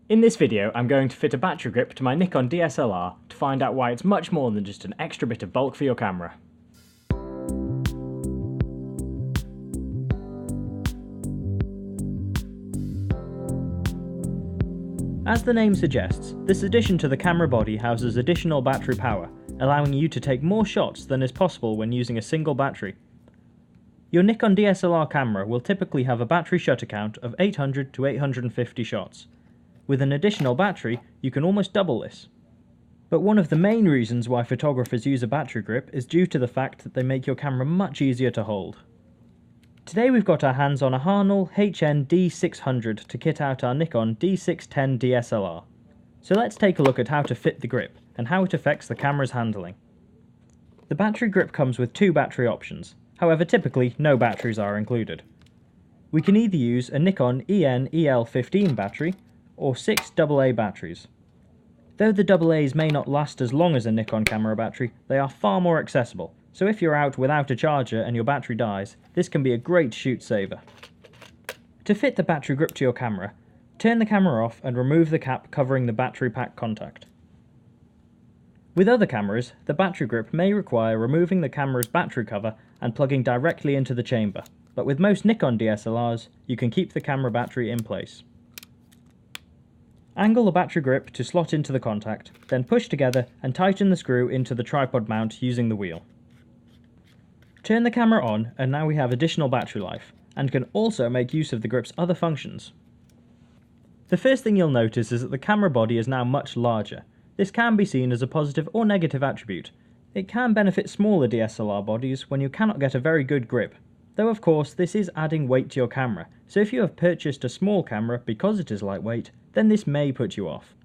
In this video, I'm going to fit a battery grip to my Nikon DSLR to find out why it's much more than just an extra bit of bulk for your camera. As the name suggests, this addition to the camera body houses additional battery power, allowing you to take more shots than is possible when using a single battery. Your Nikon DSLR camera will typically have a battery shutter count of 800 to 850 shots. With an additional battery, you can almost double this. But one of the main reasons why photographers use a battery grip is due to the fact that they make your camera much easier to hold. Today we've got our hands on a Harnell HN D600 to kit out our Nikon D610 DSLR. So let's take a look at how to fit the grip and how it affects the camera's handling. The battery grip comes with two battery options, however typically no batteries are included. We can either use a Nikon EN-EL15 battery or 6 AA batteries. Though the AA's may not last as long as a Nikon camera battery, they are far more accessible, so if you're out without a charger and your battery dies, this can be a great shoot saver. To fit the battery grip to your camera, turn the camera off and remove the cap covering the battery pack contact. With other cameras, the battery grip may require removing the camera's battery cover and plugging directly into the chamber, but with most Nikon DSLRs, you can keep the camera battery in place. Angle the battery grip to slot into the contact, then push together and tighten the screw into the tripod mount using the wheel. Turn the camera on and now we have additional battery life, and can also make use of the grip's other functions. The first thing you'll notice is that the camera body is now much larger. This can be seen as a positive or negative attribute. It can benefit smaller DSLR bodies when you cannot get a very good grip, though of course this is adding weight to your camera, so if you have purchased a small camera because it is lightweight, then this may put you off.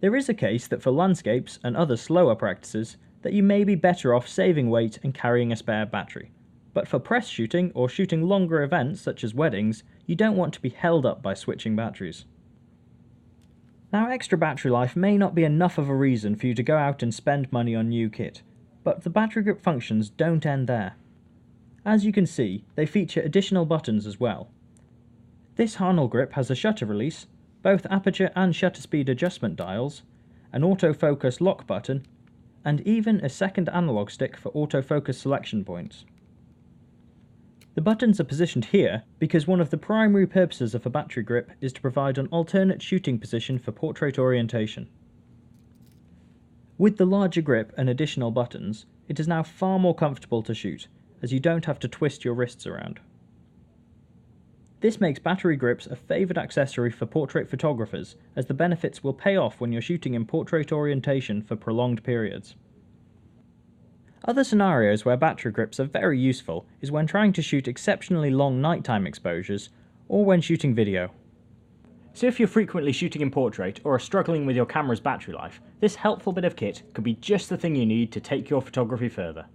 There is a case that for landscapes and other slower practices, that you may be better off saving weight and carrying a spare battery. But for press shooting or shooting longer events such as weddings, you don't want to be held up by switching batteries. Now, extra battery life may not be enough of a reason for you to go out and spend money on new kit, but the battery grip functions don't end there. As you can see, they feature additional buttons as well. This Harnell grip has a shutter release, both aperture and shutter speed adjustment dials, an autofocus lock button, and even a second analog stick for autofocus selection points. The buttons are positioned here because one of the primary purposes of a battery grip is to provide an alternate shooting position for portrait orientation. With the larger grip and additional buttons, it is now far more comfortable to shoot, as you don't have to twist your wrists around. This makes battery grips a favoured accessory for portrait photographers, as the benefits will pay off when you're shooting in portrait orientation for prolonged periods. Other scenarios where battery grips are very useful is when trying to shoot exceptionally long nighttime exposures, or when shooting video. So if you're frequently shooting in portrait or are struggling with your camera's battery life, this helpful bit of kit could be just the thing you need to take your photography further.